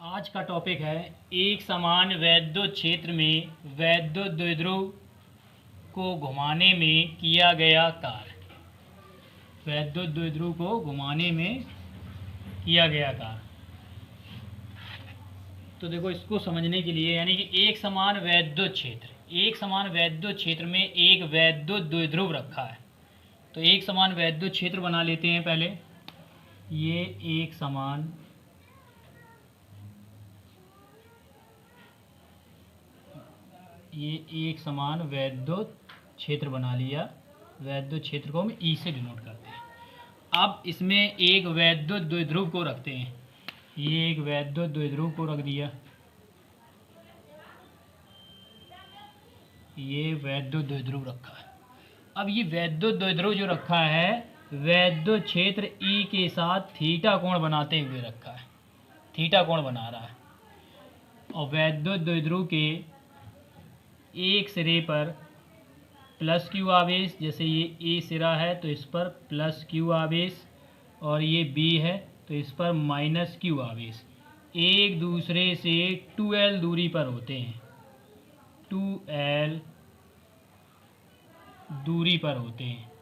आज का टॉपिक है एक समान वैद्युत क्षेत्र में वैद्युत द्विध्रुव को घुमाने में किया गया कार्य। वैद्युत द्विध्रुव को घुमाने में किया गया कार्य। तो देखो, इसको समझने के लिए यानी कि एक समान वैद्युत क्षेत्र में एक वैद्युत द्विध्रुव रखा है। तो एक समान वैद्युत क्षेत्र बना लेते हैं पहले। ये एक समान वैद्युत क्षेत्र बना लिया। वैद्युत क्षेत्र को हम ई से डिनोट करते हैं। अब इसमें एक वैद्युत द्विध्रुव को रखते हैं। ये एक वैद्युत द्विध्रुव को रख दिया। ये वैद्युत द्विध्रुव रखा है। अब ये वैद्युत द्विध्रुव जो रखा है, वैद्युत क्षेत्र ई के साथ थीटा कोण बनाते हुए रखा है। थीटा कोण बना रहा है। और वैद्युत द्विध्रुव के एक सिरे पर प्लस क्यू आवेश, जैसे ये ए सिरा है तो इस पर प्लस क्यू आवेश, और ये बी है तो इस पर माइनस क्यू आवेश एक दूसरे से 2L दूरी पर होते हैं। 2L दूरी पर होते हैं।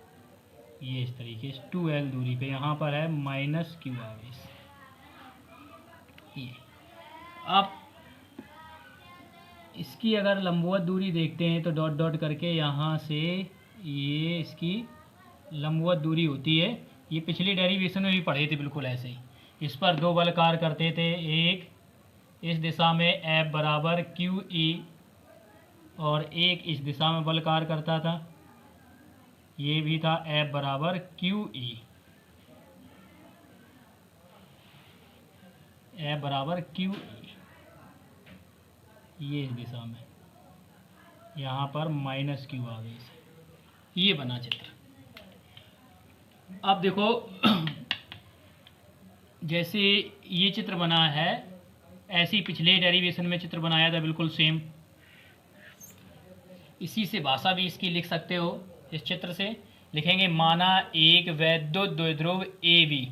ये इस तरीके से 2L दूरी पे यहाँ पर है माइनस क्यू आवेश। ये अब इसकी अगर लंबवत दूरी देखते हैं तो डॉट डॉट करके यहाँ से ये इसकी लंबवत दूरी होती है। ये पिछली डेरिवेशन में भी पढ़े थे बिल्कुल ऐसे ही। इस पर दो बल कार्य करते थे। एक इस दिशा में F बराबर क्यू ई, और एक इस दिशा में बल कार्य करता था। ये भी था F बराबर क्यू ई। F बराबर क्यू ई, ये इस दिशा में, यहाँ पर माइनस क्यू आवेश। ये बना चित्र। अब देखो जैसे ये चित्र बना है, ऐसी पिछले डेरिवेशन में चित्र बनाया था बिल्कुल सेम। इसी से भाषा भी इसकी लिख सकते हो। इस चित्र से लिखेंगे, माना एक वैद्युत द्विध्रुव ए बी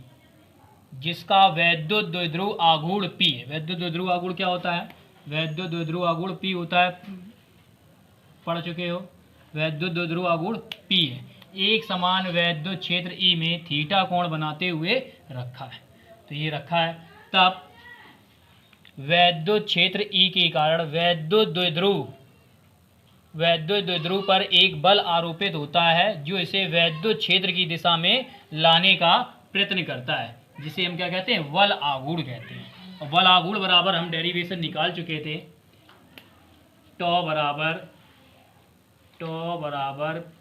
जिसका वैद्युत द्विध्रुव आघूर्ण P है। वैद्युत द्विध्रुव आघूर्ण क्या होता है? वैद्युत द्विध्रुव आघूर्ण P होता है, पढ़ चुके हो। वैद्युत द्विध्रुव आघूर्ण P है। एक समान वैद्युत क्षेत्र E में थीटा कोण बनाते हुए रखा है। तो ये रखा है। तब वैद्युत क्षेत्र E के कारण वैद्युत द्विध्रुव पर एक बल आरोपित होता है जो इसे वैद्युत क्षेत्र की दिशा में लाने का प्रयत्न करता है, जिसे हम क्या कहते हैं? बल आघूर्ण कहते हैं। और बल आघूर्ण बराबर हम डेरिवेशन निकाल चुके थे। टॉ बराबर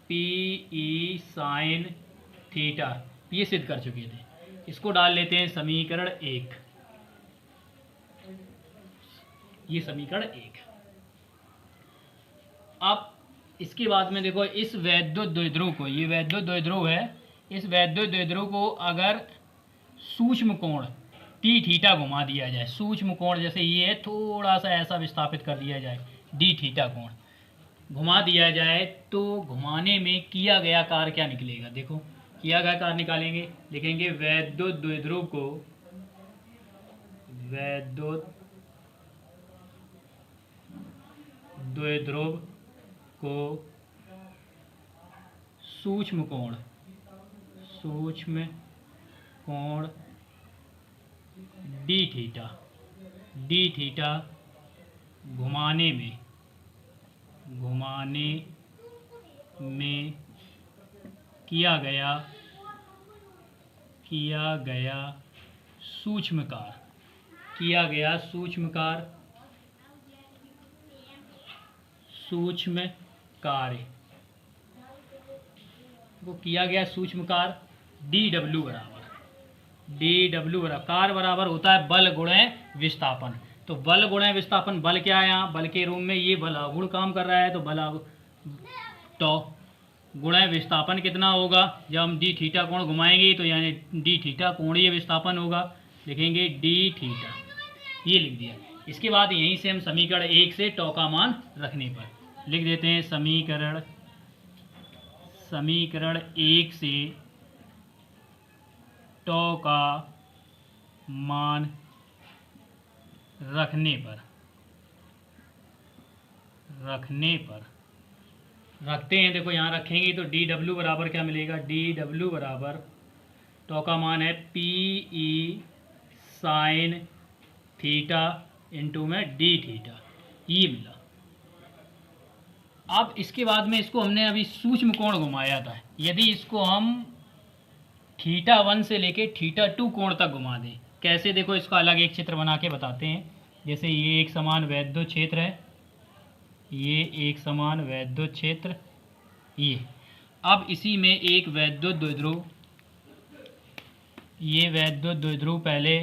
पी ई साइन थीटा, ये सिद्ध कर चुके थे। इसको डाल लेते हैं समीकरण 1। ये समीकरण 1। अब इसके बाद में देखो, इस वैद्युत द्विध्रुव को, ये वैद्युत द्विध्रुव है, इस वैद्युत द्विध्रुव को अगर सूक्ष्म कोण टी थीटा घुमा दिया जाए, सूक्ष्म कोण जैसे ये है, थोड़ा सा ऐसा विस्थापित कर दिया जाए, डी थीटा कोण घुमा दिया जाए, तो घुमाने में किया गया कार्य क्या निकलेगा? देखो, किया गया कार्य निकालेंगे। लिखेंगे वैद्युत द्विध्रुव को सूक्ष्म कोण डी थीटा घुमाने में किया गया सूक्ष्म कार्य वो किया गया सूक्ष्म कार्य DW बराबर कार्य बराबर होता है बल गुणे विस्थापन। तो बल गुणे विस्थापन, बल क्या है यहाँ? बल के रूप में ये बल आघूर्ण काम कर रहा है, तो बल टॉ गुणे विस्थापन कितना होगा? जब हम डी थीटा कोण घुमाएंगे तो यानी डी थीटा कोणीय विस्थापन होगा। लिखेंगे डी थीटा, ये लिख दिया। इसके बाद यहीं से हम समीकरण 1 से टॉ का मान रखने पर लिख देते हैं समीकरण 1 से टॉ का मान रखने पर रखते हैं। देखो यहाँ रखेंगे तो डी डब्ल्यू बराबर क्या मिलेगा, डी डब्ल्यू बराबर तो का मान है P E sine theta into में डी थीटा, ये मिला। अब इसके बाद में इसको हमने अभी सूक्ष्म कोण घुमाया था, यदि इसको हम थीटा 1 से लेके थीटा 2 कोण तक घुमा दें, कैसे, देखो इसका अलग एक चित्र बना के बताते हैं। जैसे ये एक समान वैद्युत क्षेत्र है, ये एक समान वैद्युत क्षेत्र, ये अब इसी में एक वैद्युत द्विध्रुव, ये वैद्युत द्विध्रुव पहले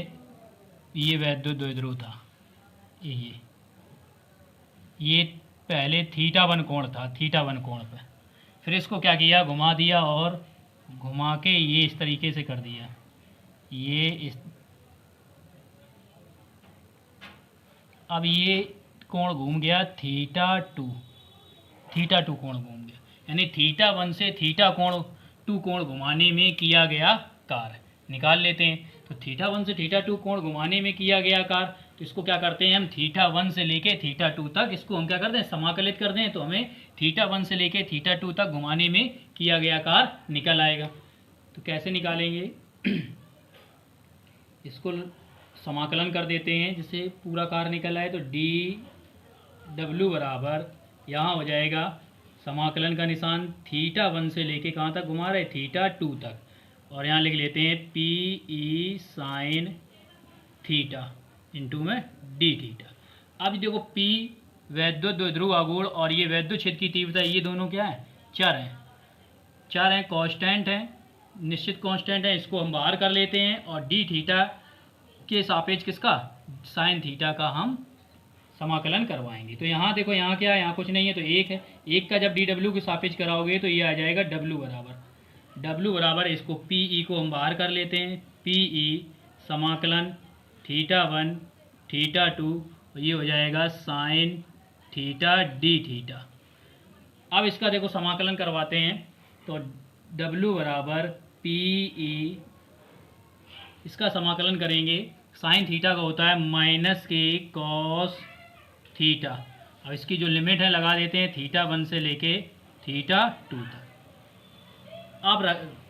ये वैद्युत द्विध्रुव था, ये पहले थीटा 1 कोण था, थीटा 1 कोण पे, फिर इसको क्या किया, घुमा दिया और घुमा के ये इस तरीके से कर दिया, ये इस, अब ये कोण घूम गया थीटा 2 कोण घूम गया, यानी थीटा 1 से थीटा 2 कोण घुमाने में किया गया कार्य निकाल लेते हैं। तो थीटा 1 से थीटा 2 कोण घुमाने में किया गया कार्य, तो इसको क्या करते हैं हम, थीटा 1 से लेके थीटा 2 तक इसको हम क्या करते हैं, समाकलित कर दें, तो हमें थीटा 1 से लेके थीटा 2 तक घुमाने में किया गया कार्य निकल आएगा। तो कैसे निकालेंगे, इसको समाकलन कर देते हैं, जिससे पूरा कार्य निकल आए। तो डी डब्ल्यू बराबर यहाँ हो जाएगा समाकलन का निशान थीटा 1 से लेके कहाँ तक घुमा रहे, थीटा 2 तक, और यहाँ लिख लेते हैं P E sine theta into में डी थीटा। अब देखो पी वैद्युत द्विध्रुव आघूर्ण और ये वैद्युत क्षेत्र की तीव्रता, ये दोनों क्या है, चर हैं, कांस्टेंट हैं, निश्चित कांस्टेंट है, इसको हम बाहर कर लेते हैं और डी थीटा के सापेक्ष किसका, साइन थीटा का हम समाकलन करवाएंगे। तो यहाँ देखो, यहाँ क्या है, यहाँ कुछ नहीं है, तो एक है, एक का जब डी डब्ल्यू के सापेक्ष कराओगे तो ये आ जाएगा डब्ल्यू बराबर इसको पी ई को हम बाहर कर लेते हैं, पी ई समाकलन थीटा 1 थीटा 2, ये हो जाएगा साइन थीटा डी थीटा। अब इसका देखो समाकलन करवाते हैं, तो डब्ल्यू बराबर पी ई, इसका समाकलन करेंगे, साइन थीटा का होता है माइनस के कॉस थीटा, अब इसकी जो लिमिट है लगा देते हैं थीटा 1 से लेके थीटा 2 तक। अब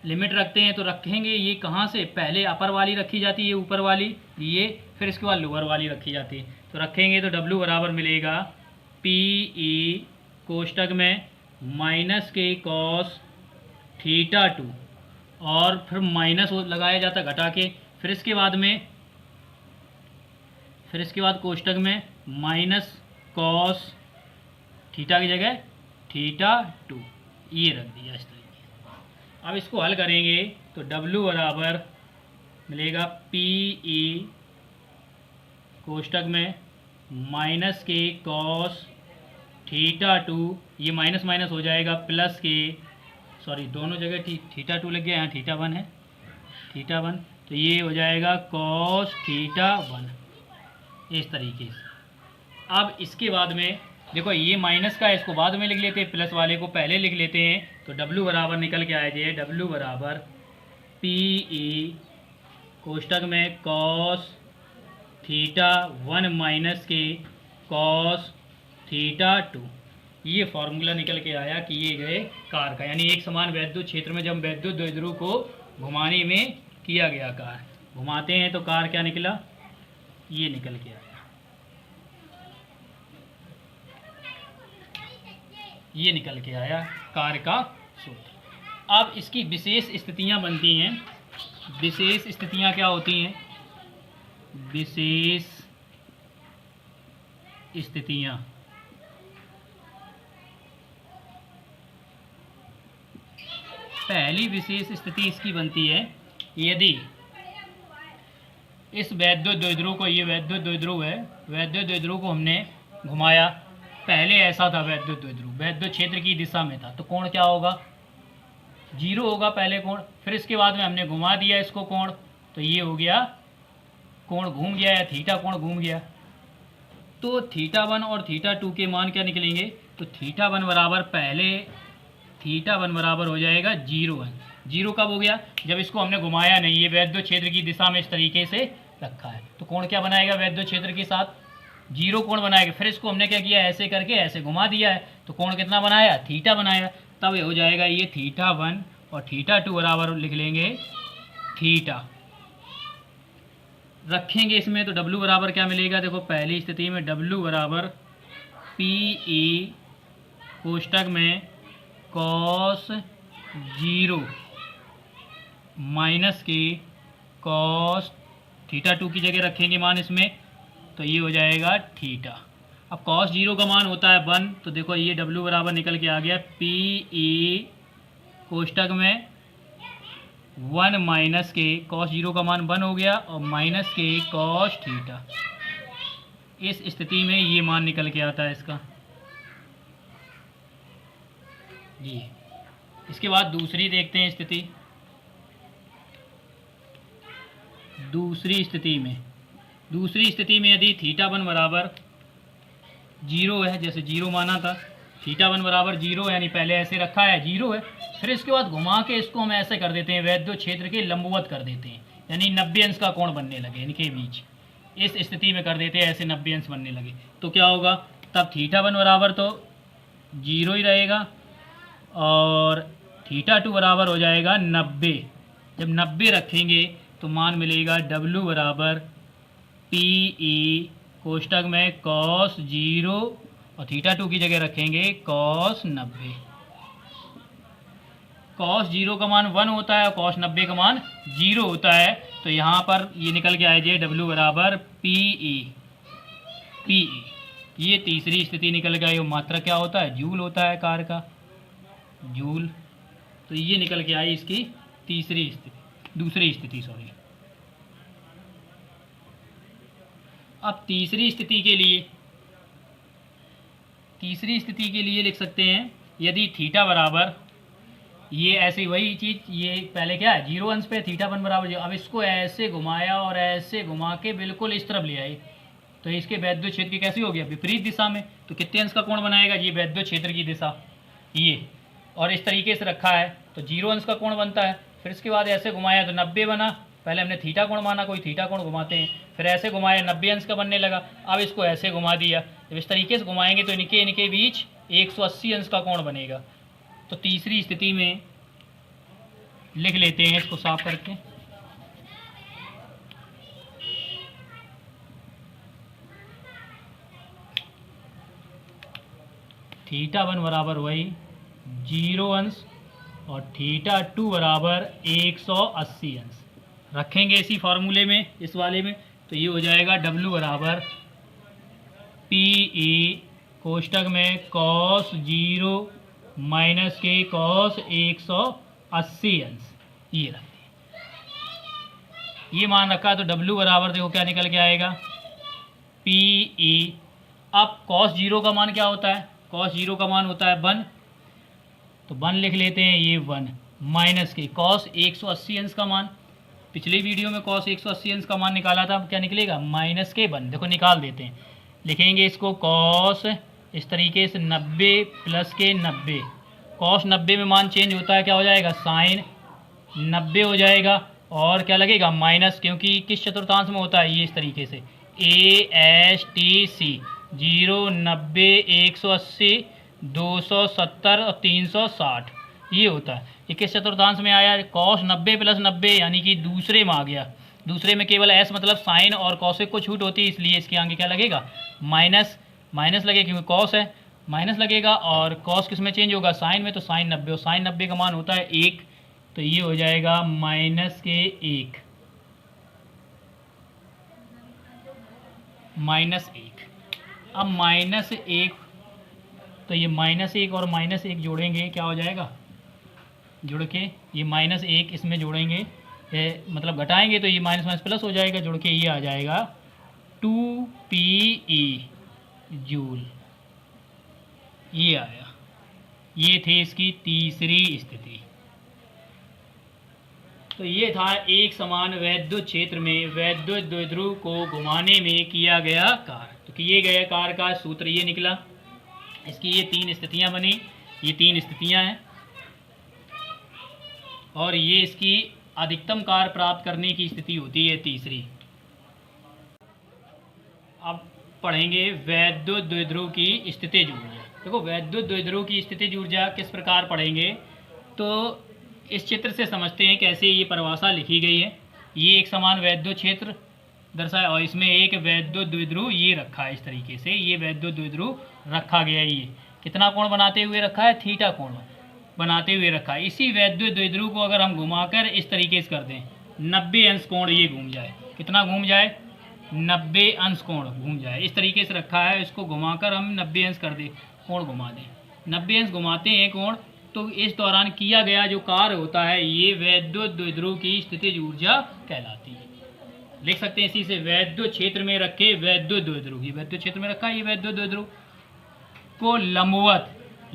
लिमिट रखते हैं, तो रखेंगे ये कहाँ से, पहले अपर वाली रखी जाती है, ऊपर वाली ये, फिर इसके बाद लोअर वाली रखी जाती है। तो रखेंगे तो डब्ल्यू बराबर मिलेगा पी ई कोष्टक में माइनस के कॉस थीटा 2, और फिर माइनस लगाया जाता घटा के, फिर इसके बाद कोष्टक में माइनस कॉस थीटा की जगह थीटा 2, ये रख दिया इस तरीके। अब इसको हल करेंगे तो डब्ल्यू बराबर मिलेगा पी ई कोष्टक में माइनस के कॉस थीटा 2, ये माइनस माइनस हो जाएगा प्लस के, सॉरी दोनों जगह थीटा 2 लग गया, यहाँ थीटा 1 है, थीटा 1, तो ये हो जाएगा कॉस थीटा 1, इस तरीके से। अब इसके बाद में देखो ये माइनस का है, इसको बाद में लिख लेते हैं, प्लस वाले को पहले लिख लेते हैं। तो डब्ल्यू बराबर निकल के आया जाए, डब्ल्यू बराबर पी ई कोष्टक में कॉस थीटा 1 माइनस के कॉस थीटा 2, ये फॉर्मूला निकल के आया कि ये गए कार्य का, यानी एक समान वैद्युत क्षेत्र में जब वैद्युत द्विध्रुव को घुमाने में किया गया कार्य, घुमाते हैं तो कार्य क्या निकला, ये निकल के आया, ये निकल के आया कार्य का सूत्र। अब इसकी विशेष स्थितियां बनती हैं, विशेष स्थितियां क्या होती हैं, विशेष स्थितियां, पहली विशेष स्थिति इसकी बनती है, यदि इस वैद्युत द्विध्रुव को, ये वैद्युत द्विध्रुव है, वैद्युत द्विध्रुव को हमने घुमाया, पहले ऐसा था वैद्युत द्विध्रुव, वैद्युत क्षेत्र की दिशा में था, तो कोण क्या होगा, 0 होगा पहले कोण, फिर इसके बाद में हमने घुमा दिया इसको कोण, तो ये हो गया कोण घूम गया या थीटा कोण घूम गया। तो थीटा 1 और थीटा 2 के मान क्या निकलेंगे, तो थीटा 1 बराबर, पहले थीटा 1 बराबर हो जाएगा 0 है। 0 कब हो गया, जब इसको हमने घुमाया नहीं, ये वैद्युत क्षेत्र की दिशा में इस तरीके से रखा है। तो कोण क्या बनाएगा वैद्युत क्षेत्र के साथ? 0 कोण बनाएगा। फिर इसको हमने क्या किया, ऐसे करके ऐसे घुमा दिया है, तो कोण कितना बनाया? थीटा बनाया। तब ये हो जाएगा ये θ1 और θ2 बराबर लिख लेंगे थीटा। रखेंगे इसमें तो W बराबर क्या मिलेगा? देखो पहली स्थिति में W बराबर PE कोष्टक में cos 0 माइनस के cos θ2 की जगह रखेंगे मान इसमें, तो ये हो जाएगा थीटा। अब cos 0 का मान होता है 1, तो देखो ये W बराबर निकल के आ गया PE कोष्टक में 1 माइनस के cos 0 का मान 1 हो गया और माइनस के cos थीटा। इस स्थिति में ये मान निकल के आता है इसका जी। इसके बाद दूसरी देखते हैं स्थिति। दूसरी स्थिति में यदि θ1 बराबर 0 है, जैसे 0 माना था, θ1 बराबर 0 यानी पहले ऐसे रखा है 0 है, फिर इसके बाद घुमा के इसको हम ऐसे कर देते हैं, वैद्युत क्षेत्र के लंबवत कर देते हैं, यानी 90 अंश का कोण बनने लगे इनके बीच। इस स्थिति में कर देते हैं ऐसे 90 अंश बनने लगे, तो क्या होगा? तब θ1 बराबर तो 0 ही रहेगा और θ2 बराबर हो जाएगा 90। जब 90 रखेंगे तो मान मिलेगा W बराबर PE कोष्टक में cos 0 और θ2 की जगह रखेंगे cos 90। cos 0 का मान 1 होता है और cos 90 का मान 0 होता है, तो यहाँ पर ये निकल के आए W बराबर PE। ये तीसरी स्थिति निकल के आई। मात्रा क्या होता है? जूल होता है कार्य का, जूल। तो ये निकल के आई इसकी दूसरी स्थिति सॉरी। अब तीसरी स्थिति के लिए लिख सकते हैं, यदि थीटा बराबर ये ऐसी वही चीज़, ये पहले क्या है 0 अंश पे θ1 बराबर 0। अब इसको ऐसे घुमाया और ऐसे घुमा के बिल्कुल इस तरफ ले आए, तो इसके वैद्युत क्षेत्र की कैसी हो गया? विपरीत दिशा में। तो कितने अंश का कोण बनाएगा? ये वैद्युत क्षेत्र की दिशा ये, और इस तरीके से रखा है तो 0 अंश का कोण बनता है। फिर इसके बाद ऐसे घुमाया तो 90 बना। पहले हमने थीटा कोण माना, कोई थीटा कोण घुमाते हैं, फिर ऐसे घुमाया 90 अंश का बनने लगा। अब इसको ऐसे घुमा दिया, जब इस तरीके से घुमाएंगे तो इनके बीच 180 अंश का कोण बनेगा। तो तीसरी स्थिति में लिख लेते हैं इसको साफ करके। θ1 बराबर वही 0 अंश और θ2 बराबर 180 अंश रखेंगे इसी फॉर्मूले में, इस वाले में। तो ये हो जाएगा W बराबर PE कोष्टक में cos 0 माइनस के cos 180 अंश। ये रखते हैं, ये मान रखा तो W बराबर देखो क्या निकल के आएगा PE। अब cos 0 का मान क्या होता है? cos 0 का मान होता है 1, तो 1 लिख लेते हैं, ये 1 माइनस के cos 180 अंश का मान। पिछली वीडियो में cos 180 अंश का मान निकाला था, अब क्या निकलेगा? माइनस के 1। देखो निकाल देते हैं, लिखेंगे इसको cos इस तरीके से 90 प्लस के 90। cos 90 में मान चेंज होता है, क्या हो जाएगा? साइन 90 हो जाएगा और क्या लगेगा? माइनस, क्योंकि किस चतुर्थांश में होता है? ये इस तरीके से ASTC 0 90 180 270 और 360 ये होता है। ये किस चतुर्थांश में आया? cos 90 प्लस 90 यानी कि दूसरे में आ गया। दूसरे में केवल s मतलब साइन और कॉसेक को छूट होती है, इसलिए इसके आगे क्या लगेगा? माइनस लगेगा, क्योंकि cos है माइनस लगेगा, और cos किस में चेंज होगा? साइन में। तो साइन 90 और साइन 90 का मान होता है 1, तो ये हो जाएगा माइनस के 1 माइनस 1। अब माइनस 1, तो ये माइनस 1 और माइनस 1 जोड़ेंगे, क्या हो जाएगा? जुड़ के ये माइनस 1 इसमें जोड़ेंगे, मतलब घटाएंगे तो ये माइनस माइनस प्लस हो जाएगा, जुड़ के ये आ जाएगा 2PE जूल। ये आया, ये थी इसकी तीसरी स्थिति। तो ये था एक समान वैद्युत क्षेत्र में वैद्युत द्विध्रुव को घुमाने में किया गया कार्य। तो किए गए कार्य का सूत्र ये निकला। इसकी ये 3 स्थितियां बनी, ये 3 स्थितियां हैं, और ये इसकी अधिकतम कार्य प्राप्त करने की स्थिति होती है तीसरी। अब पढ़ेंगे वैद्युत द्विध्रुव की स्थितिज ऊर्जा। देखो वैद्युत द्विध्रुव की स्थितिज ऊर्जा किस प्रकार पढ़ेंगे, तो इस चित्र से समझते हैं कैसे ये परिभाषा लिखी गई है। ये एक समान वैद्युत क्षेत्र दर्शाया और इसमें एक वैद्युत द्विध्रुव ये रखा है। इस तरीके से ये वैद्युत द्विध्रुव रखा गया है। ये कितना कोण बनाते हुए रखा है, थीटा कोण बनाते हुए रखा है। इसी वैद्युत द्विध्रुव को अगर हम घुमाकर इस तरीके से कर दें 90 अंश कोण ये घूम जाए, कितना घूम जाए, 90 अंश कोण घूम जाए। इस तरीके से रखा है, इसको घुमाकर हम 90 अंश कर दें, कोण घुमा दें, 90 अंश घुमाते हैं कोण, तो इस दौरान किया गया जो कार्य होता है ये वैद्युत द्विध्रुव की स्थितिज ऊर्जा कहलाती है। लिख सकते हैं इसी से, वैद्युत क्षेत्र में रखे वैद्युत द्विध्रुव, ये वैद्युत क्षेत्र में रखा है ये वैद्युत द्विध्रुव को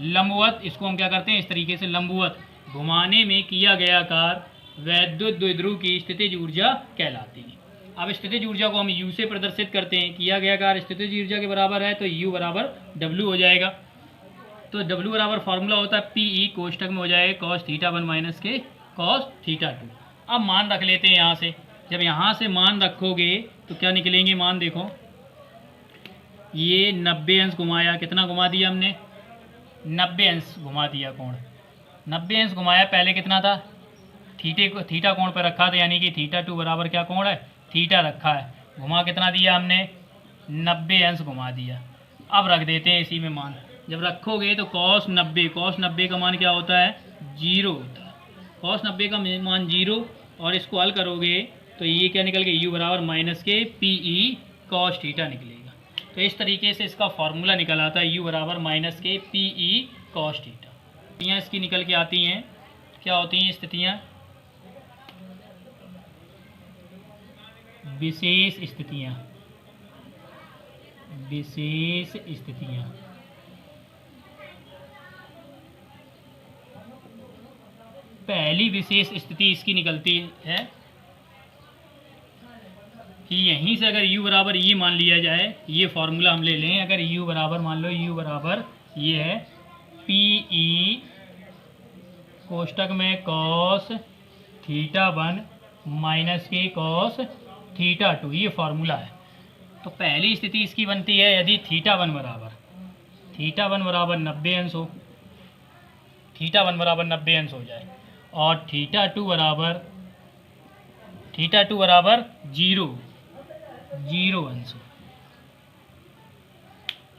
लंबवत इसको हम क्या करते हैं, इस तरीके से लंबवत घुमाने में किया गया कार्य वैद्युत द्विध्रुव की स्थितिज ऊर्जा कहलाती है। अब स्थितिज ऊर्जा को हम U से प्रदर्शित करते हैं। किया गया कार्य स्थितिज ऊर्जा के बराबर है तो U बराबर W हो जाएगा। तो W बराबर फार्मूला होता है PE, कोष्टक में हो जाएगा cos θ1 माइनस के cos θ2। अब मान रख लेते हैं यहाँ से। जब यहाँ से मान रखोगे तो क्या निकलेंगे मान, देखो ये 90 अंश घुमाया, कितना घुमा दिया हमने, 90 अंश घुमा दिया कोण, 90 अंश घुमाया। पहले कितना था, थीटा कोण पर रखा था, यानी कि θ2 बराबर क्या कोण है, थीटा रखा है। घुमा कितना दिया हमने, 90 अंश घुमा दिया। अब रख देते हैं इसी में मान। जब रखोगे तो cos 90 का मान क्या होता है, 0 होता है। cos 90 का मान 0, और इसको हल करोगे तो ये क्या निकल गया, U बराबर माइनस के PE cos θ निकलेगा। तो इस तरीके से इसका फॉर्मूला निकल आता है U बराबर माइनस के PE cos θ। स्थितियाँ इसकी निकल के आती हैं, क्या होती हैं स्थितियाँ, विशेष स्थितियाँ। पहली विशेष स्थिति इसकी निकलती है कि यहीं से अगर U बराबर ये मान लिया जाए, ये फॉर्मूला हम ले लें, अगर U बराबर मान लो U बराबर ये है PE कोष्टक में cos θ1 माइनस के cos θ2, ये फॉर्मूला है। तो पहली स्थिति इसकी बनती है यदि θ1 बराबर 90 अंश हो, θ1 बराबर 90 अंश हो जाए और θ2 बराबर 0 अंश हो,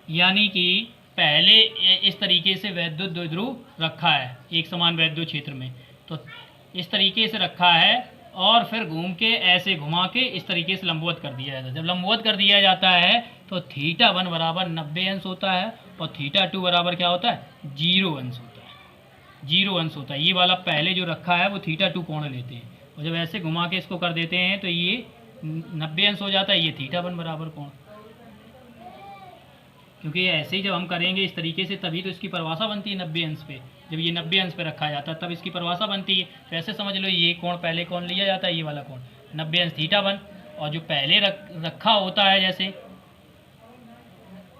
यानी कि पहले इस तरीके से वैद्युत द्विध्रुव रखा है एक समान वैद्युत क्षेत्र में, तो इस तरीके से रखा है और फिर घूम के ऐसे घुमा के इस तरीके से लंबवत कर दिया जाता है। जब लंबवत कर दिया जाता है तो θ1 बराबर 90 अंश होता है और θ2 बराबर क्या होता है, 0 अंश होता है। ये वाला पहले जो रखा है वो θ2 कोण लेते हैं, और जब ऐसे घुमा के इसको कर देते हैं तो ये 90 अंश हो जाता है, ये θ1 बराबर कोण। क्योंकि ऐसे ही जब हम करेंगे इस तरीके से तभी तो इसकी परिभाषा बनती है 90 अंश पे। जब ये 90 अंश पे रखा जाता है तब इसकी परिभाषा बनती है। तो ऐसे समझ लो ये कोण पहले कोण लिया जाता है, ये वाला कोण 90 अंश θ1, और जो पहले रखा होता है जैसे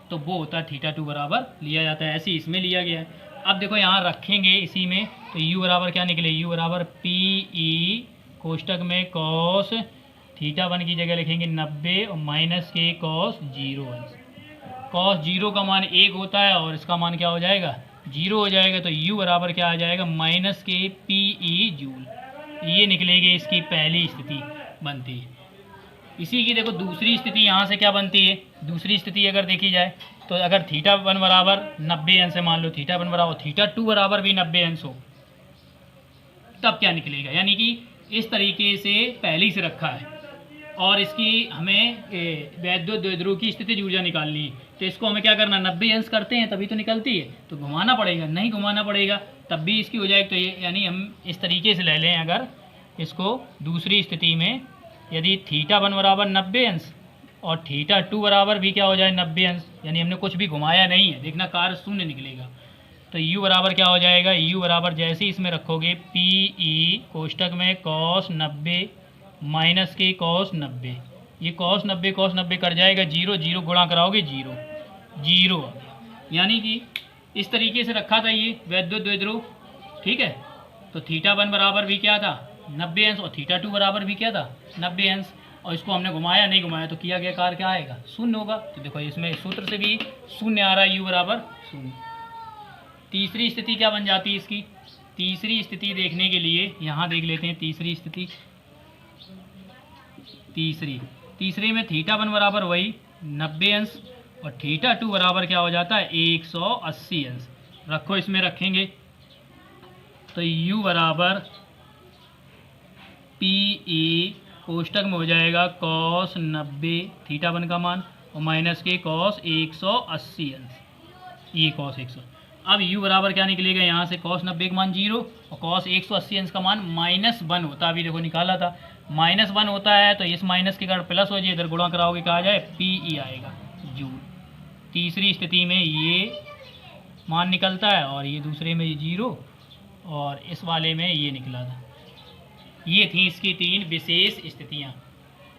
तो वो होता है θ2 बराबर लिया जाता है। ऐसे इसमें लिया गया है। अब देखो यहाँ रखेंगे इसी में तो U बराबर क्या निकले, U बराबर PE कोष्टक में cos θ1 की जगह लिखेंगे 90 और माइनस के cos 0 अंश। cos 0 का मान 1 होता है और इसका मान क्या हो जाएगा, 0 हो जाएगा। तो U बराबर क्या आ जाएगा, माइनस के PE जूल। ये निकलेगी इसकी पहली स्थिति बनती है। इसी की देखो दूसरी स्थिति यहाँ से क्या बनती है, दूसरी स्थिति अगर देखी जाए तो अगर θ1 बराबर 90 अंश है, मान लो θ1 बराबर θ2 बराबर भी 90 अंश हो, तब क्या निकलेगा, यानी कि इस तरीके से पहले से रखा है और इसकी हमें वैद्युत द्विध्रुव की स्थितिज ऊर्जा निकालनी है। तो इसको हमें क्या करना, 90 अंश करते हैं तभी तो निकलती है, तो घुमाना पड़ेगा, नहीं घुमाना पड़ेगा तब भी इसकी हो जाएगी। तो ये यानी हम इस तरीके से ले लें, अगर इसको दूसरी स्थिति में यदि θ1 बराबर 90 अंश और θ2 बराबर भी क्या हो जाए 90 अंश, यानी हमने कुछ भी घुमाया नहीं है, देखना कार्य शून्य निकलेगा। तो U बराबर क्या हो जाएगा, U बराबर जैसे ही इसमें रखोगे PE कोष्टक में cos 90 माइनस के cos 90, ये cos 90 कर जाएगा 0 गुणा कराओगे 0 आ गया। यानी कि इस तरीके से रखा था ये वैद्युत द्विध्रुव, ठीक है। तो θ1 बराबर भी क्या था 90 अंश और θ2 बराबर भी क्या था 90 अंश, और इसको हमने घुमाया नहीं घुमाया तो किया गया कार्य क्या आएगा, शून्य होगा। तो देखो इसमें सूत्र से भी शून्य आ रहा है, u बराबर शून्य। तीसरी स्थिति क्या बन जाती है इसकी, तीसरी स्थिति देखने के लिए यहाँ देख लेते हैं तीसरी स्थिति। तीसरी में θ1 बराबर वही 90 अंश और θ2 बराबर क्या हो जाता है 180 अंश। रखो, इसमें रखेंगे तो u बराबर पी ए कोष्टक में हो जाएगा cos 90 θ1 का मान और माइनस के cos 180 अंश, ये cos 100। अब u बराबर क्या निकलेगा यहाँ से, cos 90 का मान 0 और cos 180 अंश का मान -1 होता है। अभी देखो निकाला था, -1 होता है तो इस माइनस के कारण प्लस हो जाए, इधर गुणा कराओगे क्या आ जाए पी ई आएगा जूल। तीसरी स्थिति में ये मान निकलता है और ये दूसरे में 0 और इस वाले में ये निकला था। ये थी इसकी 3 विशेष स्थितियाँ।